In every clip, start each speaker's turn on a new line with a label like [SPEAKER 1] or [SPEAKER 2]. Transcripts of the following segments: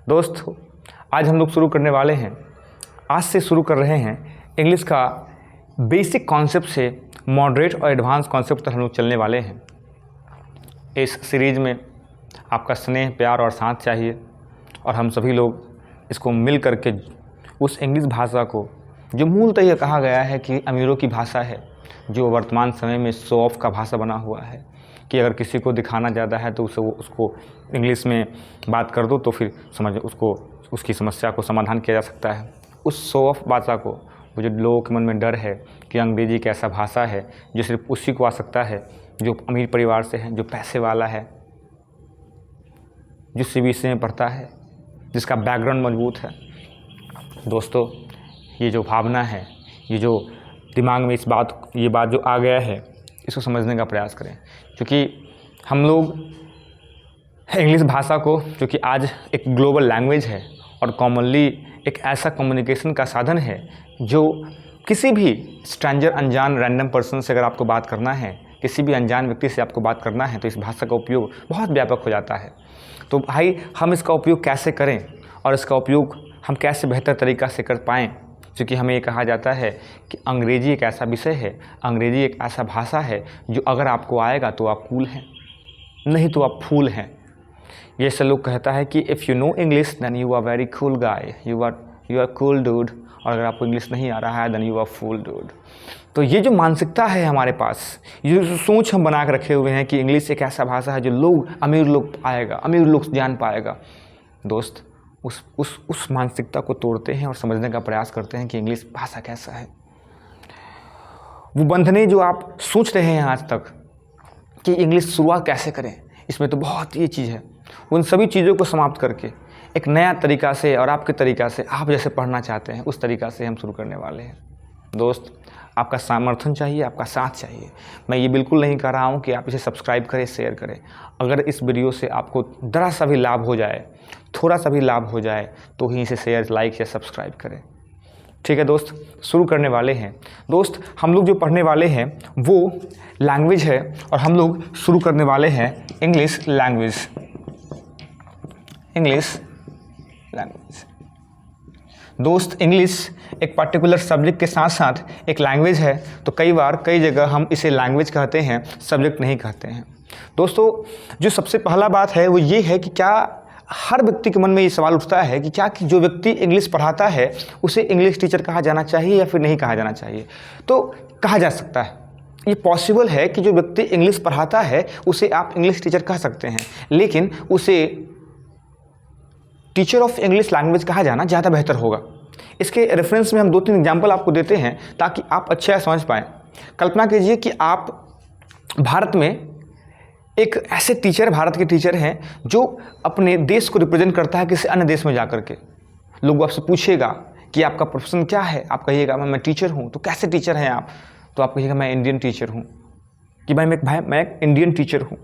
[SPEAKER 1] दोस्त आज हम लोग शुरू करने वाले हैं, आज से शुरू कर रहे हैं इंग्लिश का बेसिक कॉन्सेप्ट से मॉडरेट और एडवांस कॉन्सेप्ट तक हम लोग चलने वाले हैं। इस सीरीज़ में आपका स्नेह, प्यार और साथ चाहिए और हम सभी लोग इसको मिल करके उस इंग्लिश भाषा को, जो मूलतः यह कहा गया है कि अमीरों की भाषा है, जो वर्तमान समय में शो ऑफ का भाषा बना हुआ है कि अगर किसी को दिखाना ज़्यादा है तो उसको इंग्लिश में बात कर दो तो फिर उसकी समस्या को समाधान किया जा सकता है। उस शो ऑफ भाषा को, वो जो लोगों के मन में डर है कि अंग्रेजी एक ऐसा भाषा है जो सिर्फ उसी को आ सकता है जो अमीर परिवार से है, जो पैसे वाला है, जो CBSE में पढ़ता है, जिसका बैकग्राउंड मजबूत है। दोस्तों, ये जो भावना है, ये जो दिमाग में ये बात जो आ गया है, इसको समझने का प्रयास करें, क्योंकि हम लोग इंग्लिश भाषा को, क्योंकि आज एक ग्लोबल लैंग्वेज है और कॉमनली एक ऐसा कम्युनिकेशन का साधन है जो किसी भी स्ट्रेंजर, अनजान, रैंडम पर्सन से अगर आपको बात करना है, किसी भी अनजान व्यक्ति से आपको बात करना है तो इस भाषा का उपयोग बहुत व्यापक हो जाता है। तो भाई, हम इसका उपयोग कैसे करें और इसका उपयोग हम कैसे बेहतर तरीक़ा से कर पाएँ, क्योंकि हमें ये कहा जाता है कि अंग्रेज़ी एक ऐसा विषय है, अंग्रेज़ी एक ऐसा भाषा है जो अगर आपको आएगा तो आप कूल हैं, नहीं तो आप फूल हैं। ये सब लोग कहता है कि if you know English then you are very cool guy, you are cool dude, और अगर आपको इंग्लिश नहीं आ रहा है then you are fool dude. तो ये जो मानसिकता है हमारे पास, ये जो सोच हम बना के रखे हुए हैं कि इंग्लिश एक ऐसा भाषा है जो अमीर लोग आएगा, अमीर लोग जान पाएगा। दोस्त, उस मानसिकता को तोड़ते हैं और समझने का प्रयास करते हैं कि इंग्लिश भाषा कैसा है। वो बंधने जो आप सोच रहे हैं आज तक कि इंग्लिश शुरुआत कैसे करें, इसमें तो बहुत ये चीज़ है, उन सभी चीज़ों को समाप्त करके एक नया तरीक़ा से और आपके तरीक़ा से, आप जैसे पढ़ना चाहते हैं उस तरीक़ा से हम शुरू करने वाले हैं। दोस्त, आपका समर्थन चाहिए, आपका साथ चाहिए। मैं ये बिल्कुल नहीं कह रहा हूँ कि आप इसे सब्सक्राइब करें, शेयर करें। अगर इस वीडियो से आपको ज़रा सा भी लाभ हो जाए, थोड़ा सा भी लाभ हो जाए, तो ही इसे शेयर, लाइक या सब्सक्राइब करें। ठीक है दोस्त, शुरू करने वाले हैं। दोस्त, हम लोग जो पढ़ने वाले हैं वो लैंग्वेज है और हम लोग शुरू करने वाले हैं इंग्लिश लैंग्वेज। इंग्लिश लैंग्वेज दोस्त, इंग्लिश एक पर्टिकुलर सब्जेक्ट के साथ साथ एक लैंग्वेज है, तो कई जगह हम इसे लैंग्वेज कहते हैं, सब्जेक्ट नहीं कहते हैं। दोस्तों, जो सबसे पहला बात है वो ये है कि क्या हर व्यक्ति के मन में ये सवाल उठता है कि क्या जो व्यक्ति इंग्लिश पढ़ाता है उसे इंग्लिश टीचर कहा जाना चाहिए या फिर नहीं कहा जाना चाहिए। तो कहा जा सकता है, ये पॉसिबल है कि जो व्यक्ति इंग्लिश पढ़ाता है उसे आप इंग्लिश टीचर कह सकते हैं, लेकिन उसे टीचर ऑफ इंग्लिश लैंग्वेज कहा जाना ज़्यादा बेहतर होगा। इसके रेफरेंस में हम 2-3 एग्जाम्पल आपको देते हैं ताकि आप अच्छे से समझ पाएँ। कल्पना कीजिए कि आप भारत में एक ऐसे टीचर, भारत के टीचर हैं जो अपने देश को रिप्रेजेंट करता है किसी अन्य देश में जा कर के। लोग आपसे पूछेगा कि आपका प्रोफेशन क्या है, आप कहिएगा मैं टीचर हूँ। तो कैसे टीचर हैं आप? तो आप कहिएगा मैं इंडियन टीचर हूँ, कि मैं एक इंडियन टीचर हूँ।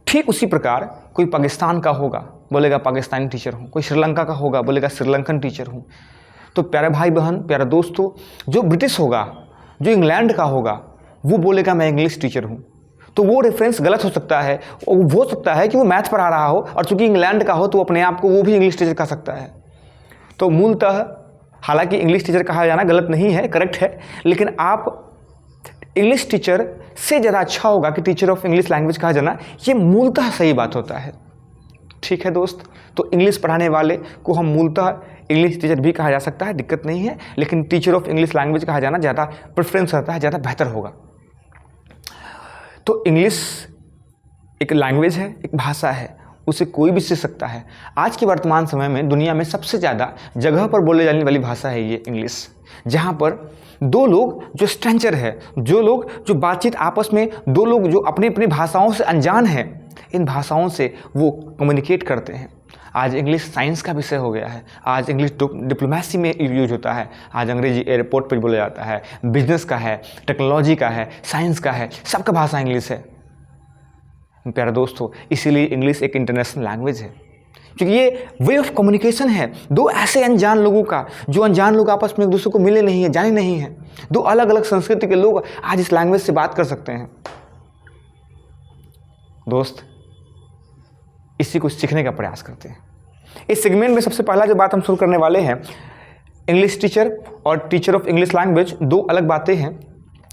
[SPEAKER 1] ठीक उसी प्रकार कोई पाकिस्तान का होगा, बोलेगा पाकिस्तानी टीचर हूँ। कोई श्रीलंका का होगा, बोलेगा श्रीलंकन टीचर हूँ। तो प्यारे भाई बहन, प्यारे दोस्तों, जो ब्रिटिश होगा, जो इंग्लैंड का होगा, वो बोलेगा मैं इंग्लिश टीचर हूँ। तो वो रेफरेंस गलत हो सकता है। हो सकता है कि वो मैथ पढ़ा रहा हो और चूंकि इंग्लैंड का हो तो अपने आप को वो भी इंग्लिश टीचर कह सकता है। तो मूलतः हालांकि इंग्लिश टीचर कहा जाना गलत नहीं है, करेक्ट है, लेकिन आप इंग्लिश टीचर से ज़्यादा अच्छा होगा कि टीचर ऑफ इंग्लिश लैंग्वेज कहा जाना, ये मूलतः सही बात होता है। ठीक है दोस्त, तो इंग्लिश पढ़ाने वाले को हम मूलतः इंग्लिश टीचर भी कहा जा सकता है, दिक्कत नहीं है, लेकिन टीचर ऑफ इंग्लिश लैंग्वेज कहा जाना ज़्यादा प्रेफरेंस रहता है, ज़्यादा बेहतर होगा। तो इंग्लिश एक लैंग्वेज है, एक भाषा है, उसे कोई भी सीख सकता है। आज के वर्तमान समय में दुनिया में सबसे ज़्यादा जगह पर बोले जाने वाली भाषा है ये इंग्लिश, जहाँ पर दो लोग जो स्ट्रेंजर है, जो बातचीत आपस में, दो लोग जो अपनी अपनी भाषाओं से अनजान हैं, इन भाषाओं से वो कम्युनिकेट करते हैं। आज इंग्लिश साइंस का विषय हो गया है, आज इंग्लिश डिप्लोमेसी में यूज होता है, आज अंग्रेजी एयरपोर्ट पर बोला जाता है, बिजनेस का है, टेक्नोलॉजी का है, साइंस का है, सबका भाषा इंग्लिश है। प्यारे दोस्तों, इसीलिए इंग्लिश एक इंटरनेशनल लैंग्वेज है, क्योंकि ये वे ऑफ कम्युनिकेशन है दो ऐसे अनजान लोगों का, जो अनजान लोग आपस में एक दूसरे को मिले नहीं है, जाने नहीं है। दो अलग अलग संस्कृति के लोग आज इस लैंग्वेज से बात कर सकते हैं। दोस्त, इसी को सीखने का प्रयास करते हैं। इस सेगमेंट में सबसे पहला जो बात हम शुरू करने वाले हैं, इंग्लिश टीचर और टीचर ऑफ इंग्लिश लैंग्वेज, दो अलग बातें हैं।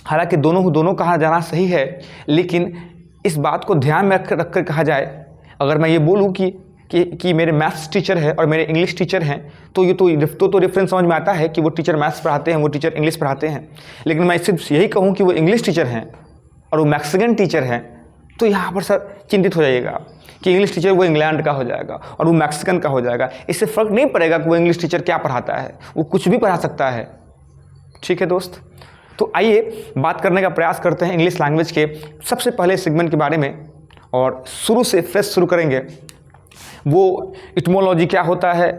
[SPEAKER 1] हालांकि दोनों कहा जाना सही है, लेकिन इस बात को ध्यान में रख कर कहा जाए, अगर मैं ये बोलूँ कि मेरे मैथ्स टीचर है और मेरे इंग्लिश टीचर हैं, तो ये तो रेफरेंस समझ में आता है कि वो टीचर मैथ्स पढ़ाते हैं, वो टीचर इंग्लिश पढ़ाते हैं। लेकिन मैं सिर्फ यही कहूँ कि वो इंग्लिश टीचर हैं और वो मैक्सिकन टीचर हैं, तो यहाँ पर सर चिंतित हो जाइएगा कि इंग्लिश टीचर वो इंग्लैंड का हो जाएगा और वो मैक्सिकन का हो जाएगा। इससे फ़र्क नहीं पड़ेगा कि वो इंग्लिश टीचर क्या पढ़ाता है, वो कुछ भी पढ़ा सकता है। ठीक है दोस्त, तो आइए बात करने का प्रयास करते हैं इंग्लिश लैंग्वेज के सबसे पहले सेगमेंट के बारे में, और शुरू से फ्रेश शुरू करेंगे। वो इटमोलॉजी क्या होता है,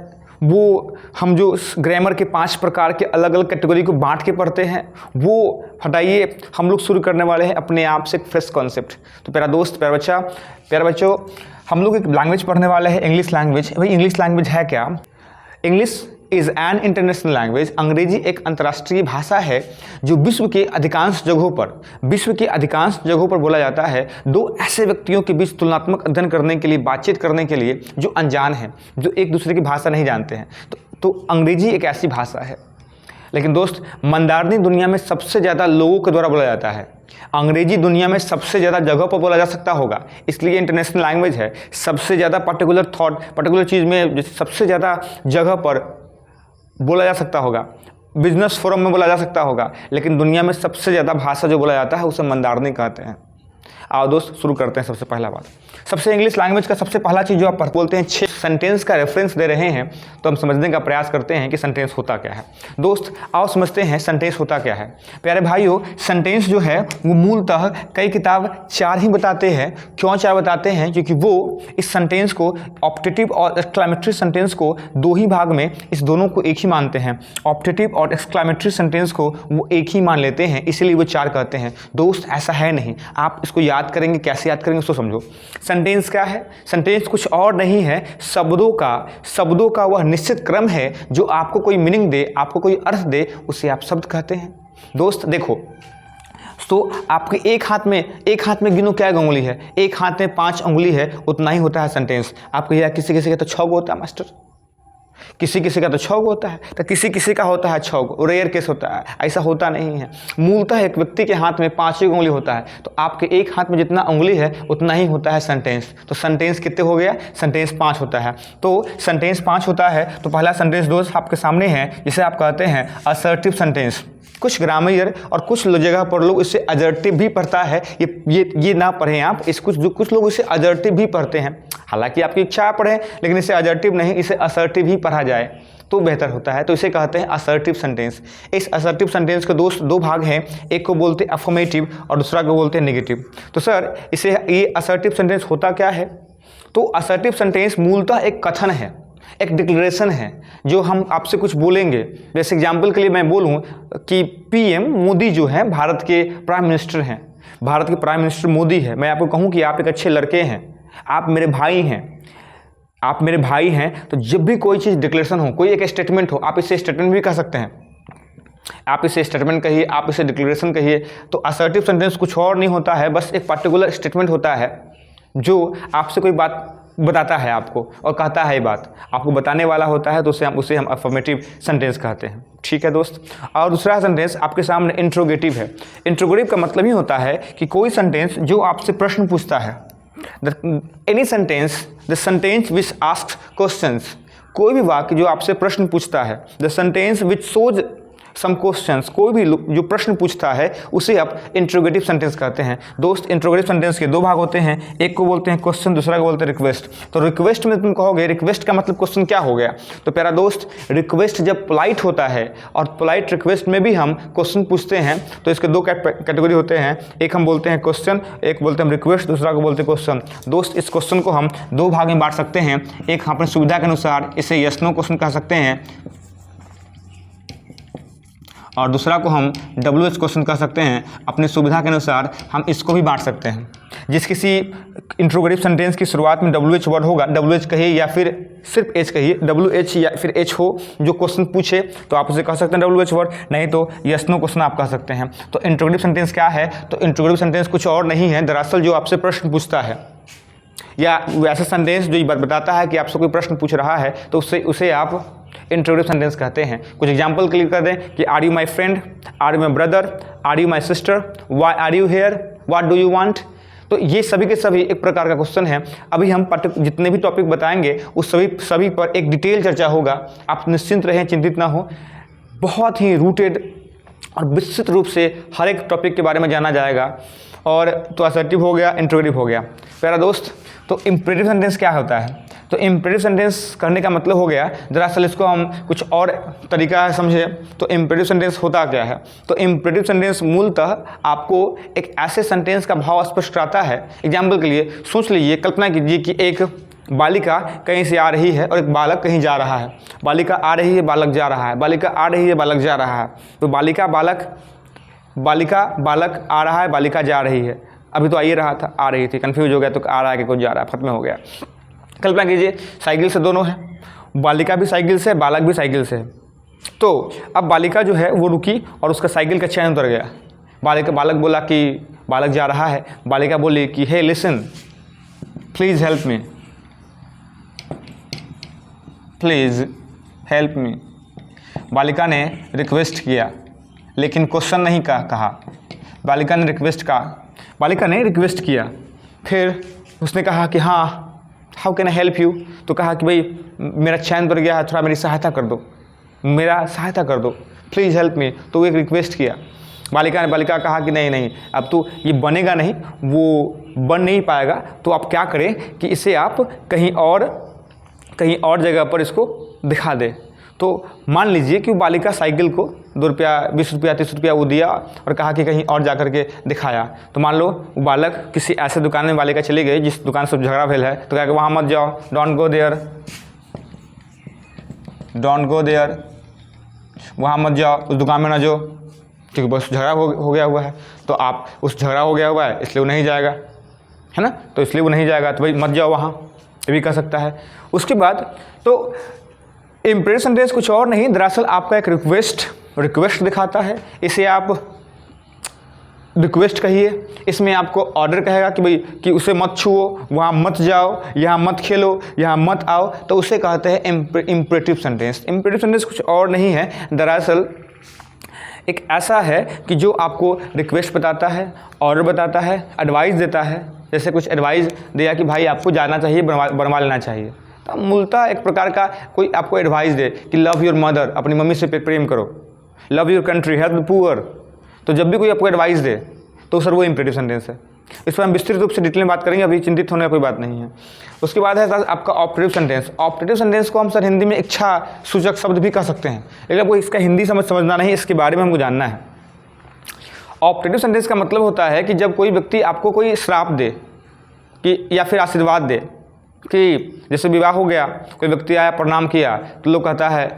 [SPEAKER 1] वो हम जो ग्रामर के 5 प्रकार के अलग अलग कैटेगरी को बांट के पढ़ते हैं, वो हटाइए। हम लोग शुरू करने वाले हैं अपने आप से एक फ्रेश कॉन्सेप्ट। तो प्यारा दोस्त, प्यारे बच्चों, हम लोग एक लैंग्वेज पढ़ने वाले हैं, इंग्लिश लैंग्वेज। भाई इंग्लिश लैंग्वेज है क्या? English is an international language. अंग्रेजी एक अंतर्राष्ट्रीय भाषा है जो विश्व के अधिकांश जगहों पर बोला जाता है। दो ऐसे व्यक्तियों के बीच तुलनात्मक अध्ययन करने के लिए, बातचीत करने के लिए, जो अनजान हैं, जो एक दूसरे की भाषा नहीं जानते हैं। तो अंग्रेजी एक ऐसी भाषा है। लेकिन दोस्त, मंदारनी दुनिया में सबसे ज़्यादा लोगों के द्वारा बोला जाता है। अंग्रेजी दुनिया में सबसे ज़्यादा जगह पर बोला जा सकता होगा, इसलिए इंटरनेशनल लैंग्वेज है। सबसे ज़्यादा पर्टिकुलर चीज़ में सबसे ज़्यादा जगह पर बोला जा सकता होगा, बिजनेस फोरम में बोला जा सकता होगा, लेकिन दुनिया में सबसे ज़्यादा भाषा जो बोला जाता है उसे मंदारनी कहते हैं। आओ दोस्त शुरू करते हैं। सबसे पहला बात, सबसे इंग्लिश लैंग्वेज का सबसे पहला चीज़ जो आप बोलते हैं, 6 सेंटेंस का रेफरेंस दे रहे हैं, तो हम समझने का प्रयास करते हैं कि सेंटेंस होता क्या है। दोस्त आओ समझते हैं सेंटेंस होता क्या है। प्यारे भाइयों, सेंटेंस जो है वो मूलतः कई किताब 4 ही बताते हैं। क्यों 4 बताते हैं? क्योंकि वो इस सेंटेंस को, ऑप्टेटिव और एक्सक्लेमेटरी सेंटेंस को 2 ही भाग में, इस दोनों को एक ही मानते हैं। ऑप्टेटिव और एक्सक्लेमेटरी सेंटेंस को वो एक ही मान लेते हैं, इसीलिए वो 4 कहते हैं। दोस्त ऐसा है नहीं, आप इसको याद करेंगे, कैसे याद करेंगे उसको समझो। सेंटेंस क्या है? सेंटेंस कुछ और नहीं है, शब्दों का वह निश्चित क्रम है जो आपको कोई मीनिंग दे, आपको कोई अर्थ दे, उसे आप शब्द कहते हैं। दोस्त देखो, तो आपके एक हाथ में गिनो क्या उंगली है, एक हाथ में 5 उंगली है, उतना ही होता है सेंटेंस। आपको यह किसी का तो 6 गो होता है मास्टर, किसी का तो 6 गो होता है, तो किसी का होता है 6 गो, रेयर केस होता है, ऐसा होता नहीं है। मूलतः एक व्यक्ति के हाथ में 5 ही उंगली होता है, तो आपके एक हाथ में जितना उंगली है उतना ही होता है सेंटेंस। तो सेंटेंस कितने हो गया? सेंटेंस 5 होता है। तो सेंटेंस 5 होता है, तो पहला सेंटेंस दोस्त आपके सामने है, जिसे आप कहते हैं असर्टिव सेंटेंस। कुछ ग्रामर और कुछ जगह पर लोग इसे अजर्टिव भी पढ़ता है, ये ना पढ़ें आप, कुछ लोग इसे अजर्टिव भी पढ़ते हैं। हालांकि आपकी इच्छा है पढ़ें, लेकिन इसे अजर्टिव नहीं, इसे असर्टिव ही पढ़ा जाए तो बेहतर होता है। तो इसे कहते हैं असर्टिव सेंटेंस। इस असर्टिव सेंटेंस के दोस्त 2 भाग हैं, एक को बोलते हैं अफर्मेटिव और दूसरा को बोलते हैं नेगेटिव। तो सर ये असर्टिव सेंटेंस होता क्या है? तो असर्टिव सेंटेंस मूलतः एक कथन है, एक डिक्लेरेशन है, जो हम आपसे कुछ बोलेंगे। जैसे एग्जाम्पल के लिए मैं बोलूँ कि PM मोदी जो है भारत के प्राइम मिनिस्टर हैं, भारत के प्राइम मिनिस्टर मोदी है। मैं आपको कहूँ कि आप एक अच्छे लड़के हैं, आप मेरे भाई हैं, तो जब भी कोई चीज़ डिक्लेरेशन हो, कोई एक स्टेटमेंट हो, आप इसे स्टेटमेंट भी कह सकते हैं, आप इसे स्टेटमेंट कहिए, आप इसे डिक्लेरेशन कहिए। तो असर्टिव सेंटेंस कुछ और नहीं होता है, बस एक पर्टिकुलर स्टेटमेंट होता है जो आपसे कोई बात बताता है आपको और कहता है ये बात आपको बताने वाला होता है, तो उसे हम अफर्मेटिव सेंटेंस कहते हैं। ठीक है दोस्त। और दूसरा सेंटेंस आपके सामने इंट्रोगेटिव है। इंट्रोगेटिव का मतलब ही होता है कि कोई सेंटेंस जो आपसे प्रश्न पूछता है, any sentence, the sentence which asks questions, कोई भी वाक्य जो आपसे प्रश्न पूछता है, the sentence which shows some questions, कोई भी जो प्रश्न पूछता है उसे आप इंट्रोगेटिव सेंटेंस कहते हैं। दोस्त इंट्रोगेटिव सेंटेंस के 2 भाग होते हैं, एक को बोलते हैं क्वेश्चन, दूसरा को बोलते हैं रिक्वेस्ट। तो रिक्वेस्ट में तुम कहोगे रिक्वेस्ट का मतलब क्वेश्चन क्या हो गया? तो प्यारा दोस्त, रिक्वेस्ट जब पोलाइट होता है और पोलाइट रिक्वेस्ट में भी हम क्वेश्चन पूछते हैं, तो इसके 2 कैटेगरी होते हैं, एक हम बोलते हैं क्वेश्चन, एक बोलते हैं रिक्वेस्ट, दूसरा को बोलते हैं क्वेश्चन। दोस्त इस क्वेश्चन को हम 2 भाग में बांट सकते हैं, एक अपनी सुविधा के अनुसार इसे यस नो क्वेश्चन कह सकते हैं, और दूसरा को हम WH क्वेश्चन कह सकते हैं। अपनी सुविधा के अनुसार हम इसको भी बांट सकते हैं। जिस किसी इंट्रोगेटिव सेंटेंस की शुरुआत में WH वर्ड होगा, WH कहिए या फिर सिर्फ H कहिए, WH या फिर H हो, जो क्वेश्चन पूछे तो आप उसे कह सकते हैं WH वर्ड, नहीं तो यस नो क्वेश्चन आप कह सकते हैं। तो इंट्रोगेटिव सेंटेंस क्या है? तो इंट्रोगेटिव सेंटेंस कुछ और नहीं है, दरअसल जो आपसे प्रश्न पूछता है, या वैसा सेंटेंस जो बताता है कि आपसे कोई प्रश्न पूछ रहा है तो उसे आप इंट्रोगेटिव सेंटेंस कहते हैं। कुछ एग्जाम्पल क्लियर कर दें कि are you my friend, are you my brother, are you my sister, why are you here, what do you want. तो ये सभी के सभी एक प्रकार का क्वेश्चन है। अभी हम जितने भी टॉपिक बताएंगे उस सभी पर एक डिटेल चर्चा होगा। आप निश्चिंत रहें, चिंतित ना हो। बहुत ही रूटेड और विस्तृत रूप से हर एक टॉपिक के बारे में जाना जाएगा। और तो असर्टिव हो गया, इंट्रोगेटिव हो गया। प्यारा दोस्त, तो इम्परेटिव सेंटेंस क्या होता है? तो इम्परेटिव सेंटेंस करने का मतलब हो गया, दरअसल इसको हम कुछ और तरीका समझें तो इम्परेटिव सेंटेंस होता क्या है। तो इम्परेटिव सेंटेंस मूलतः आपको एक ऐसे सेंटेंस का भाव स्पष्ट कराता है। एग्जाम्पल के लिए सोच लीजिए, कल्पना कीजिए कि एक बालिका कहीं से आ रही है और एक बालक कहीं जा रहा है। बालिका आ रही है, बालक जा रहा है, बालिका आ रही है, बालक जा रहा है। तो बालिका बालक आ रहा है, बालिका जा रही है। अभी तो आ ही रहा था, आ रही थी, कंफ्यूज हो गया तो आ रहा है कि कुछ जा रहा है, खत्म हो गया। कल्पना कीजिए साइकिल से दोनों है, बालिका भी साइकिल से, बालक भी साइकिल से है। तो अब बालिका जो है वो रुकी और उसका साइकिल का चैन उतर गया। बालक बोला कि बालक जा रहा है, बालिका बोली कि hey listen, please help me, please help me. बालिका ने रिक्वेस्ट किया लेकिन क्वेश्चन नहीं कहा। बालिका ने रिक्वेस्ट किया, फिर उसने कहा कि हाँ, how can I help you. तो कहा कि भाई मेरा चैन उतर गया है, थोड़ा मेरी सहायता कर दो, प्लीज़ हेल्प मी। तो वो एक रिक्वेस्ट किया। बालिका कहा कि नहीं, अब तो ये बनेगा नहीं, वो बन नहीं पाएगा। तो आप क्या करें कि इसे आप कहीं और जगह पर इसको दिखा दे। तो मान लीजिए कि बालिका साइकिल को 2 रुपया, 20 रुपया, 30 रुपया वो दिया और कहा कि कहीं और जा कर के दिखाया। तो मान लो वो बालक किसी ऐसे दुकान में बालिका चली गई जिस दुकान से झगड़ा भेल है, तो कहा कि वहाँ मत जाओ, डोंट गो देयर, वहाँ मत जाओ, उस दुकान में ना जाओ, क्योंकि बस झगड़ा हो गया हुआ है। तो आप उस झगड़ा हो गया हुआ है इसलिए वो नहीं जाएगा, है ना, तो इसलिए वो नहीं जाएगा, तो भाई मत जाओ वहाँ, ये भी कह सकता है। उसके बाद तो इम्परेटिव सेंटेंस कुछ और नहीं, दरअसल आपका एक रिक्वेस्ट दिखाता है। इसे आप रिक्वेस्ट कहिए, इसमें आपको ऑर्डर कहेगा कि भाई कि उसे मत छुओ, वहाँ मत जाओ, यहाँ मत खेलो, यहाँ मत आओ, तो उसे कहते हैं इम्परेटिव सेंटेंस। इम्परेटिव सेंटेंस कुछ और नहीं है, दरअसल एक ऐसा है कि जो आपको रिक्वेस्ट बताता है, ऑर्डर बताता है, एडवाइस देता है। जैसे कुछ एडवाइस दिया कि भाई आपको जाना चाहिए, बनवा लेना चाहिए। तो मूलतः एक प्रकार का कोई आपको एडवाइस दे कि लव योर मदर, अपनी मम्मी से प्रेम करो, love your country, help the poor. तो जब भी कोई आपको एडवाइस दे तो सर वो इम्परेटिव सेंटेंस है। इस पर हम विस्तृत रूप से डिटेल में बात करेंगे, अभी चिंतित होने का कोई बात नहीं है। उसके बाद है सर आपका ऑपरेटिव सेंटेंस। ऑपरेटिव सेंटेंस को हम सर हिंदी में इच्छा सूचक शब्द भी कह सकते हैं, लेकिन आपको इसका हिंदी समझना नहीं, इसके बारे में हमको जानना है। ऑपरेटिव सेंटेंस का मतलब होता है कि जब कोई व्यक्ति आपको कोई श्राप दे कि या फिर आशीर्वाद दे, कि जैसे विवाह हो गया, कोई व्यक्ति आया, प्रणाम किया, तो लोग कहता है,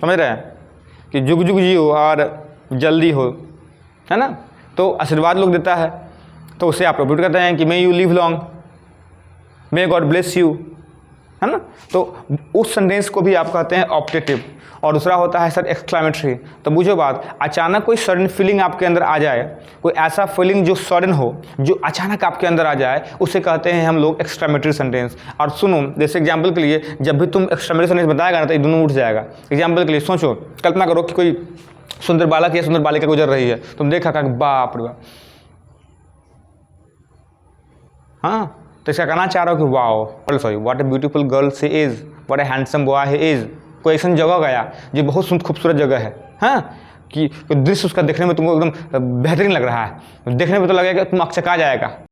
[SPEAKER 1] समझ रहे हैं, कि जुग जुग जियो और जल्दी हो, है ना, तो आशीर्वाद लोग देता है, तो उसे आप रिपीट करते हैं कि may you live long, may God bless you, है ना। तो उस सेंटेंस को भी आप कहते हैं ऑप्टेटिव। और दूसरा होता है सर एक्सक्लेमेटरी। तो बुझो बात, अचानक कोई सडन फीलिंग आपके अंदर आ जाए, कोई ऐसा फीलिंग जो सडन हो, जो अचानक आपके अंदर आ जाए, उसे कहते हैं हम लोग एक्सक्लेमेटरी सेंटेंस। और सुनो, जैसे एग्जाम्पल के लिए, जब भी तुम एक्सक्लेमेटरी सेंटेंस बताएगा ना तो ये दोनों उठ जाएगा। एग्जाम्पल के लिए सोचो, कल्पना करो कि कोई सुंदर बालक या सुंदर बालिका गुजर रही है, तुम देखा कि बाप रे बाप, हाँ, तो इसका कहना चाह रहा हो कि wow, sorry, what a beautiful girl she is, what A handsome boy he is. कोई ऐसी जगह गया जो बहुत खूबसूरत जगह है, हाँ, कि दृश्य उसका देखने में तुमको एकदम बेहतरीन लग रहा है, देखने में तो लगेगा तुम अकचका जाएगा।